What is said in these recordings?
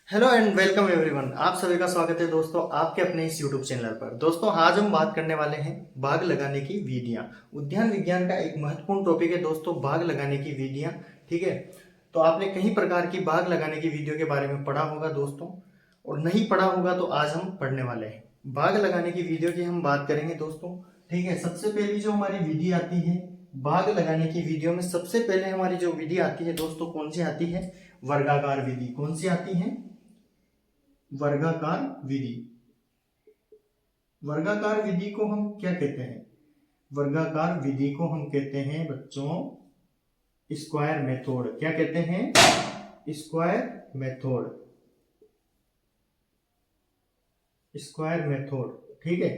Hello and welcome everyone. आप सभी का स्वागत है दोस्तों आपके अपने इस यूट्यूब चैनल पर। दोस्तों आज हम बात करने वाले हैं बाग लगाने की विधियां। उद्यान विज्ञान का एक महत्वपूर्ण टॉपिक है दोस्तों, बाग लगाने की विधियां। ठीक है, तो आपने कई प्रकार की बाग लगाने की विधियों के बारे में पढ़ा होगा दोस्तों, और नहीं पढ़ा होगा तो आज हम पढ़ने वाले हैं। बाग लगाने की विधियों की हम बात करेंगे दोस्तों। ठीक है, सबसे पहली जो हमारी विधि आती है बाग लगाने की विधियों में, सबसे पहले हमारी जो विधि आती है दोस्तों, कौन सी आती है? वर्गाकार विधि। कौन सी आती है? वर्गाकार विधि। वर्गाकार विधि को हम क्या कहते हैं? वर्गाकार विधि को हम कहते हैं बच्चों स्क्वायर मेथड। क्या कहते हैं? Square method. स्क्वायर मेथड, ठीक है,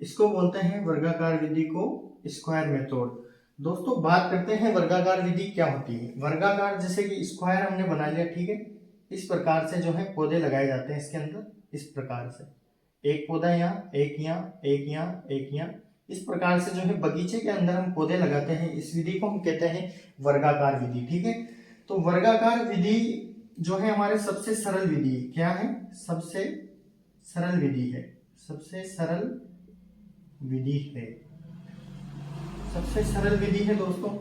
इसको बोलते हैं वर्गाकार विधि को स्क्वायर मेथड। दोस्तों बात करते हैं वर्गाकार विधि क्या होती है। वर्गाकार जैसे कि स्क्वायर हमने बना लिया, ठीक है, इस प्रकार से जो है पौधे लगाए जाते हैं इसके अंदर, इस प्रकार से एक पौधा यहाँ, एक यहाँ, एक यहाँ, एक यहाँ, इस प्रकार से जो है बगीचे के अंदर हम पौधे लगाते हैं। इस विधि को हम कहते हैं वर्गाकार विधि। ठीक है, तो वर्गाकार विधि जो है हमारे सबसे सरल विधि है। क्या है? सबसे सरल विधि है। सबसे सरल विधि है। सबसे सरल विधि है दोस्तों।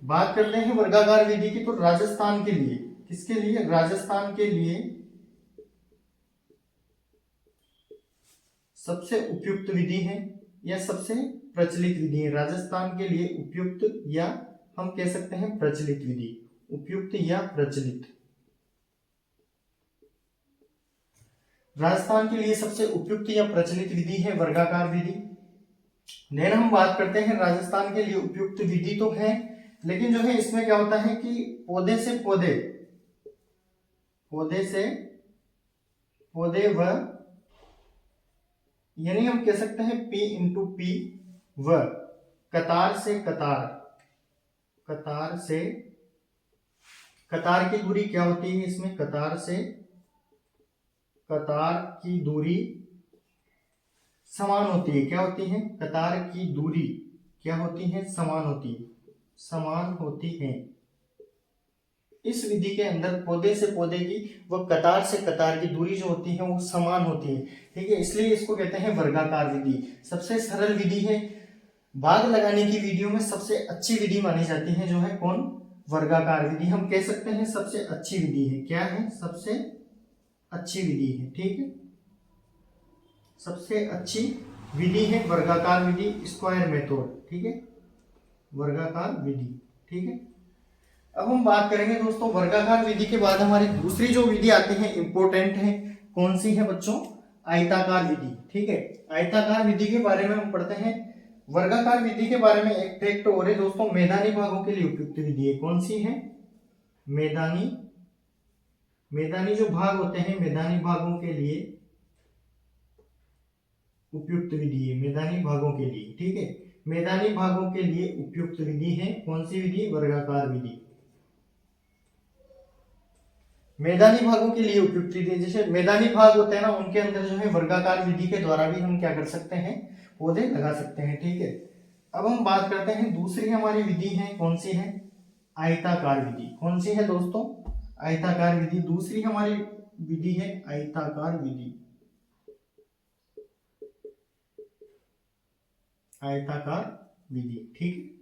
बात करते हैं वर्गाकार विधि की, तो राजस्थान के लिए, किसके लिए? राजस्थान के लिए सबसे उपयुक्त विधि है या सबसे प्रचलित विधि है। राजस्थान के लिए उपयुक्त या हम कह सकते हैं प्रचलित विधि। उपयुक्त या प्रचलित, राजस्थान के लिए सबसे उपयुक्त या प्रचलित विधि है वर्गाकार विधि। देन हम बात करते हैं राजस्थान के लिए उपयुक्त विधि तो है, लेकिन जो है इसमें क्या होता है कि पौधे से पौधे, पौधे से पौधे व, यानी हम कह सकते हैं P इंटू पी, व कतार से कतार, कतार से कतार की दूरी क्या होती है इसमें? कतार से कतार की दूरी समान होती है। क्या होती है? कतार की दूरी क्या होती है? समान होती है, समान होती है। इस विधि के अंदर पौधे से पौधे की व कतार से कतार की दूरी जो होती है वो समान होती है। ठीक है, इसलिए इसको कहते हैं वर्गाकार विधि। सबसे सरल विधि है। बाग लगाने की विधियों में सबसे अच्छी विधि मानी जाती है जो है कौन? वर्गाकार विधि। हम कह सकते हैं सबसे अच्छी विधि है। क्या है? सबसे अच्छी विधि है। ठीक है, सबसे अच्छी विधि है वर्गाकार विधि, स्क्वायर मेथड। ठीक है, वर्गाकार विधि। ठीक है, अब हम बात करेंगे दोस्तों वर्गाकार विधि के बाद हमारी दूसरी जो विधि आती है इंपोर्टेंट है। कौन सी है बच्चों? आयताकार विधि। ठीक है, आयताकार विधि के बारे में हम पढ़ते हैं। वर्गाकार विधि के बारे में एक फैक्ट और है दोस्तों, मैदानी भागों के लिए उपयुक्त विधि है। कौन सी है? मैदानी, मैदानी जो भाग होते हैं, मैदानी भागों के लिए उपयुक्त विधि है। मैदानी भागों के लिए, ठीक है, मैदानी भागों के लिए उपयुक्त विधि है। कौन सी विधि? वर्गाकार विधि। मैदानी भागों के लिए उपयुक्त विधि, जैसे मैदानी भाग होते हैं ना, उनके अंदर जो है वर्गाकार विधि के द्वारा भी हम क्या कर सकते हैं? पौधे लगा सकते हैं। ठीक है, अब हम बात करते हैं दूसरी हमारी विधि है। कौन सी है? आयताकार विधि। कौन सी है दोस्तों? आयताकार विधि। दूसरी हमारी विधि है आयताकार विधि। आयताकार विधि, ठीक।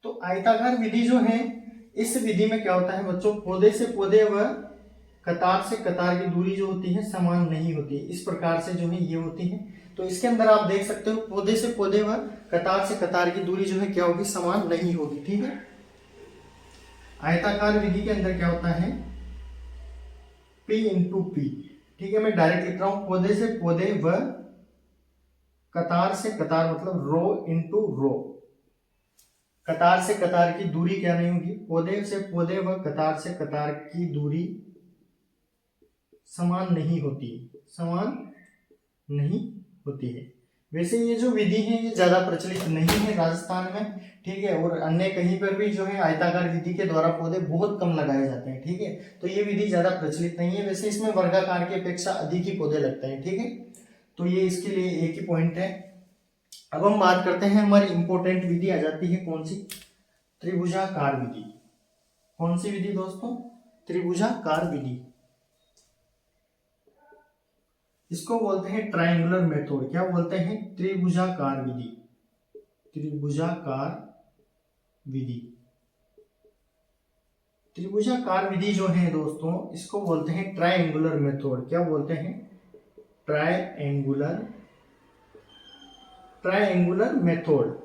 तो आयताकार विधि जो है, इस विधि में क्या होता है बच्चों? पौधे से पौधे व कतार से कतार की दूरी जो होती है समान नहीं होती। इस प्रकार से जो है ये होती है। तो इसके अंदर आप देख सकते हो पौधे से पौधे व कतार से कतार की दूरी जो है क्या होगी? समान नहीं होगी। ठीक है, आयताकार विधि के अंदर क्या होता है? P into P. ठीक है, मैं डायरेक्ट लिख रहा हूं, पौधे से पौधे व कतार से कतार, मतलब रो इंटू रो। कतार से कतार की दूरी क्या नहीं होगी? पौधे से पौधे व कतार से कतार की दूरी समान नहीं होती, समान नहीं होती है। वैसे ये जो विधि है ये ज्यादा प्रचलित नहीं है राजस्थान में। ठीक है, और अन्य कहीं पर भी जो है आयताकार विधि के द्वारा पौधे बहुत कम लगाए जाते हैं। ठीक है, तो ये विधि ज्यादा प्रचलित नहीं है। वैसे इसमें वर्गाकार की अपेक्षा अधिक ही पौधे लगते हैं। ठीक है, तो ये इसके लिए एक ही पॉइंट है। अब हम बात करते हैं, हमारी इंपोर्टेंट विधि आ जाती है कौन सी? त्रिभुजाकार विधि। कौन सी विधि दोस्तों? त्रिभुजाकार विधि। इसको बोलते हैं ट्रायंगुलर मेथड। क्या बोलते हैं? त्रिभुजाकार विधि। त्रिभुजाकार विधि। त्रिभुजाकार विधि जो है दोस्तों, इसको बोलते हैं ट्रायंगुलर मेथड। क्या बोलते हैं? Triangular method.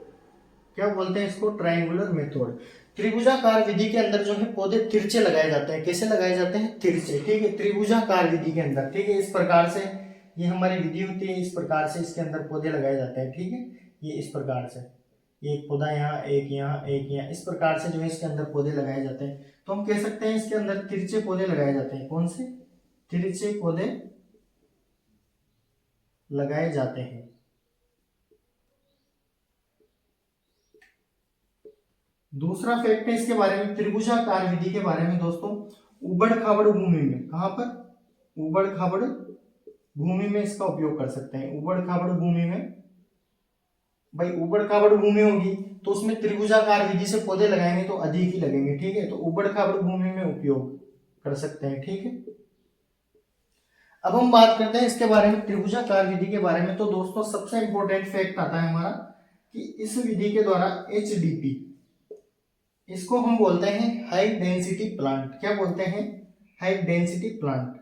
क्या बोलते हैं इसको? Triangular method. त्रिभुजाकार विधि के अंदर जो है पौधे तिरछे लगाए जाते हैं। कैसे लगाए जाते हैं? तिरछे। ठीक है, त्रिभुजाकार विधि के अंदर। ठीक है, इस प्रकार से ये हमारी विधि होती है। इस प्रकार से इसके अंदर पौधे लगाए जाते हैं। ठीक है, ये इस प्रकार से एक पौधा यहाँ, एक यहाँ, एक यहाँ, इस प्रकार से जो है इसके अंदर पौधे लगाए जाते हैं। तो हम कह सकते हैं इसके अंदर तिरछे पौधे लगाए जाते हैं। कौन से? तिरछे पौधे लगाए जाते हैं। दूसरा फैक्ट है इसके बारे में, त्रिभुजाकार विधि के बारे में दोस्तों, उबड़ खाबड़ भूमि में। कहां पर? उबड़ खाबड़ भूमि में इसका उपयोग कर सकते हैं। उबड़ खाबड़ भूमि में, भाई उबड़ खाबड़ भूमि होगी तो उसमें त्रिभुजाकार विधि से पौधे लगाएंगे तो अधिक ही लगेंगे। ठीक है, तो उबड़ खाबड़ भूमि में उपयोग कर सकते हैं। ठीक है, अब हम बात करते हैं इसके बारे में, त्रिभुजाकार विधि के बारे में। तो दोस्तों सबसे इंपॉर्टेंट फैक्ट आता है हमारा कि इस विधि के द्वारा HDP, इसको हम बोलते हैं हाई डेंसिटी प्लांट। क्या बोलते हैं? High density plant.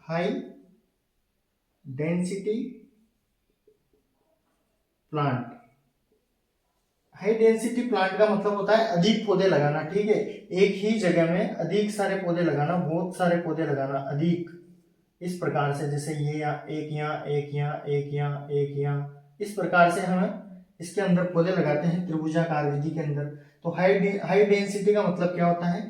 High density plant. High density plant का मतलब होता है अधिक पौधे लगाना। ठीक है, एक ही जगह में अधिक सारे पौधे लगाना, बहुत सारे पौधे लगाना, अधिक, इस प्रकार से। जैसे ये यहाँ, एक यहाँ, एक यहाँ, एक यहाँ, एक यहाँ, इस प्रकार से हम इसके अंदर पौधे लगाते हैं त्रिभुजाकार विधि के अंदर। तो हाई डेंसिटी का मतलब क्या होता है?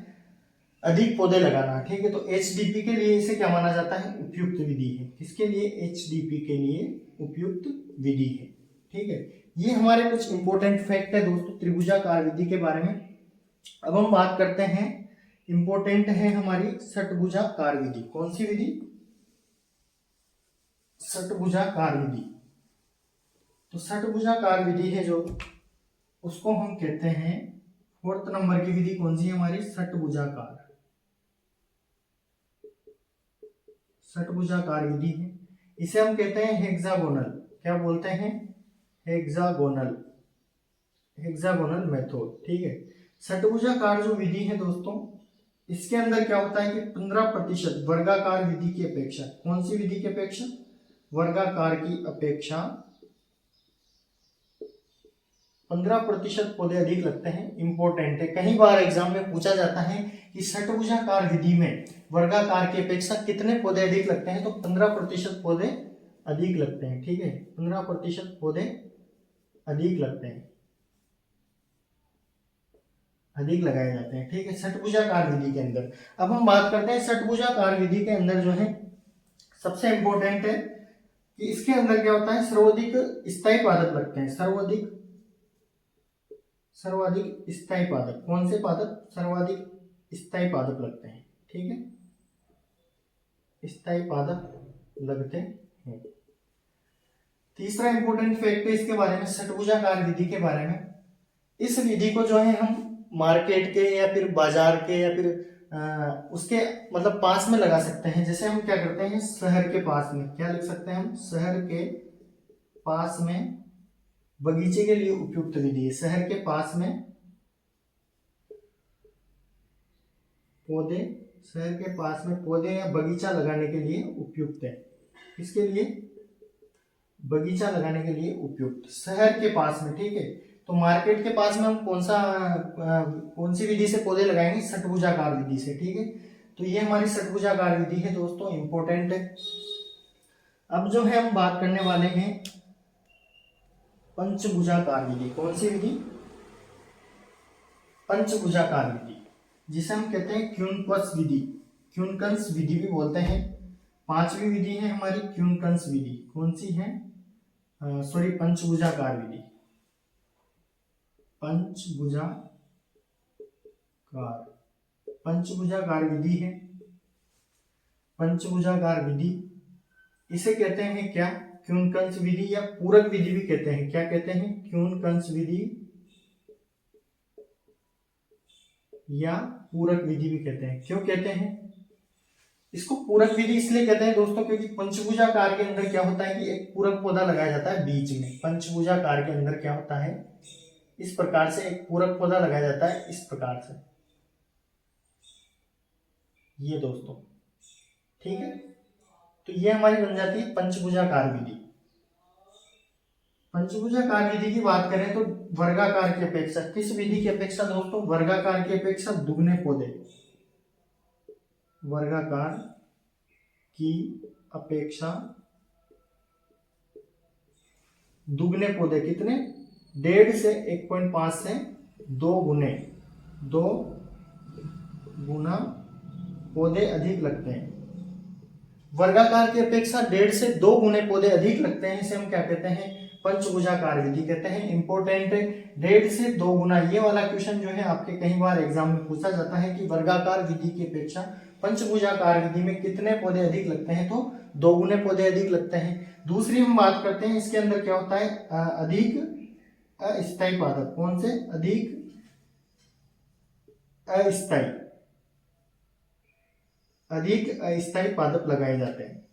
अधिक पौधे लगाना। ठीक है, तो HDP के लिए इसे क्या माना जाता है? उपयुक्त विधि है। किसके लिए? HDP के लिए उपयुक्त विधि है। ठीक है, ये हमारे कुछ इंपॉर्टेंट फैक्ट है दोस्तों त्रिभुजाकार विधि के बारे में। अब हम बात करते हैं, इंपॉर्टेंट है हमारी षटभुजाकार विधि। कौन सी विधि? षटभुजाकार विधि। तो षटभुजाकार विधि है जो, उसको हम कहते हैं, 4th नंबर की विधि कौन सी है हमारी? षटभुजाकार। षटभुजाकार विधि है। इसे हम कहते हैं हेक्सागोनल। क्या बोलते हैं? हेक्सागोनल। Hexagonal method. ठीक है, षटभुजाकार जो विधि है दोस्तों, इसके अंदर क्या होता है कि 15% वर्गाकार विधि की अपेक्षा, कौन सी विधि की अपेक्षा? वर्गाकार की अपेक्षा 15% पौधे अधिक लगते हैं। इंपॉर्टेंट है, कई बार एग्जाम में पूछा जाता है कि षटभुजाकार विधि में वर्गाकार की अपेक्षा कितने पौधे अधिक लगते हैं? तो 15% पौधे अधिक लगते हैं। ठीक है, 15% पौधे अधिक लगते हैं, अधिक लगाए जाते हैं। ठीक है, षटभुजाकार विधि के अंदर। अब हम बात करते हैं षटभुजाकार विधि के अंदर जो है सबसे इंपॉर्टेंट है कि इसके अंदर क्या होता है? सर्वाधिक स्थायी पादप लगते हैं। सर्वाधिक स्थायी पादप। कौन से पादप? सर्वाधिक स्थायी पादप लगते हैं। ठीक है, स्थायी पादप लगते हैं। तीसरा इंपॉर्टेंट फैक्ट है इसके बारे में, षटभुजाकार विधि के बारे में। इस विधि को जो है हम मार्केट के या फिर बाजार के या फिर उसके मतलब पास में लगा सकते हैं। जैसे हम क्या करते हैं, शहर के पास में, क्या लिख सकते हैं हम? शहर के पास में बगीचे के लिए उपयुक्त विधि है। शहर के पास में पौधे, शहर के पास में पौधे या बगीचा लगाने के लिए उपयुक्त है। किसके लिए? बगीचा लगाने के लिए उपयुक्त, शहर के पास में। ठीक है, तो मार्केट के पास में हम कौन सी विधि से पौधे लगाएंगे? षटभुजाकार विधि से। ठीक है, तो ये हमारी षटभुजाकार विधि है दोस्तों, इंपॉर्टेंट है। अब जो है हम बात करने वाले हैं पंचभुजाकार विधि। कौन सी विधि? पंचभुजाकार विधि, जिसे हम कहते हैं क्यूनकस विधि। क्यूनकस विधि भी बोलते हैं। पांचवी विधि है हमारी क्यूनकस विधि। कौन सी है? पंचभुजाकार विधि। पंचभुजाकार विधि है। पंचभुजाकार विधि इसे कहते हैं क्या? क्यूनकस विधि या पूरक विधि भी कहते हैं। क्या कहते हैं? क्यूनकस विधि या पूरक विधि भी कहते हैं। क्यों कहते हैं इसको पूरक विधि? इसलिए कहते हैं दोस्तों क्योंकि पंचभुजाकार के अंदर क्या होता है कि एक पूरक पौधा लगाया जाता है बीच में। पंचभुजाकार के अंदर क्या होता है, इस प्रकार से एक पूरक पौधा लगाया जाता है, इस प्रकार से, ये दोस्तों, ठीक है। तो ये हमारी बन जाती है पंचभुजाकार विधि। पंचभुजाकार विधि की बात करें तो वर्गाकार की अपेक्षा, किस विधि की अपेक्षा दोस्तों? वर्गाकार की अपेक्षा दुगने पौधे, वर्गाकार की अपेक्षा दुगने पौधे, कितने? 1.5 से 1.5 से 2 गुना पौधे अधिक लगते हैं। वर्गाकार की अपेक्षा 1.5 से 2 गुने पौधे अधिक लगते हैं, इसे हम क्या कहते हैं? पंचभुजाकार विधि कहते हैं। इंपोर्टेंट है, 1.5 से 2 गुना। ये वाला क्वेश्चन जो है आपके कई बार एग्जाम में पूछा जाता है कि वर्गाकार विधि की अपेक्षा पंचभुजाकार विधि में कितने पौधे अधिक लगते हैं? तो 2 गुने पौधे अधिक लगते हैं। दूसरी हम बात करते हैं, इसके अंदर क्या होता है? अधिक अस्थायी पादप। कौन से? अधिक अस्थायी पादप लगाए जाते हैं।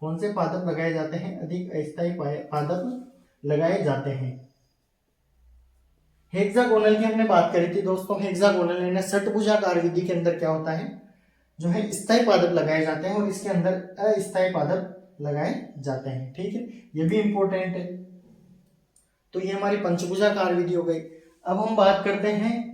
कौन से पादप लगाए जाते हैं? अधिक अस्थायी पादप लगाए जाते हैं। हेक्सागोनल की हमने बात करी थी दोस्तों। हेक्सागोनल यानी षटभुजाकार विधि के अंदर क्या होता है, जो है स्थायी पादप लगाए जाते हैं और इसके अंदर अस्थायी पादप लगाए जाते हैं, ठीक है। ये भी इंपॉर्टेंट है। तो ये हमारी पंचभुजाकार विधि हो गई। अब हम बात करते हैं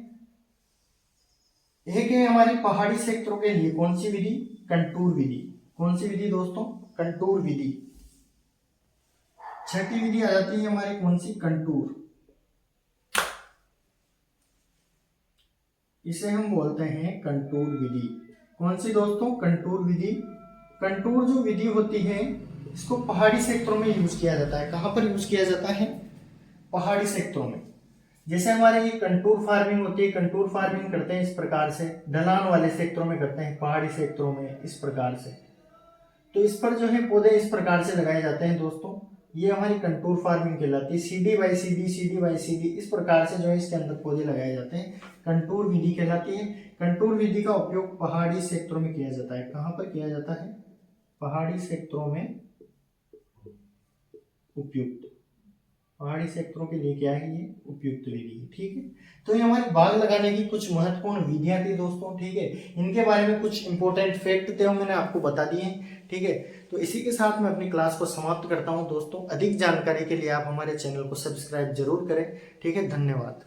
एक है हमारी पहाड़ी क्षेत्रों के लिए कौन सी विधि? कंटूर विधि। कौन सी विधि दोस्तों? कंटूर विधि। छठी विधि आ जाती है हमारी कौन सी? कंटूर। इसे हम बोलते हैं कंटूर विधि। कौन सी दोस्तों? कंटूर विधि। कंटूर जो विधि होती है इसको पहाड़ी क्षेत्रों में यूज किया जाता है। कहां पर यूज किया जाता है? पहाड़ी क्षेत्रों में। जैसे हमारे ये कंटूर फार्मिंग होती है, कंटूर फार्मिंग करते हैं इस प्रकार से, ढलान वाले क्षेत्रों में करते हैं, पहाड़ी क्षेत्रों में इस प्रकार से। तो इस पर जो है पौधे इस प्रकार से लगाए जाते हैं दोस्तों, ये हमारी कंटूर फार्मिंग कहलाती है। सीडी बाई सीडी इस प्रकार से जो है इसके अंदर पौधे लगाए जाते हैं, कंटूर विधि कहलाती है। कंटूर विधि का उपयोग पहाड़ी क्षेत्रों में किया जाता है। कहां पर किया जाता है? पहाड़ी क्षेत्रों में उपयुक्त। पहाड़ी क्षेत्रों के लिए क्या है? ये उपयुक्त विधि है, ठीक है। तो ये हमारी बाग लगाने की कुछ महत्वपूर्ण विधियां थी दोस्तों, ठीक है। इनके बारे में कुछ इंपॉर्टेंट फैक्ट थे, मैंने आपको बता दिए हैं, ठीक है। तो इसी के साथ मैं अपनी क्लास को समाप्त करता हूं दोस्तों। अधिक जानकारी के लिए आप हमारे चैनल को सब्सक्राइब जरूर करें, ठीक है। धन्यवाद।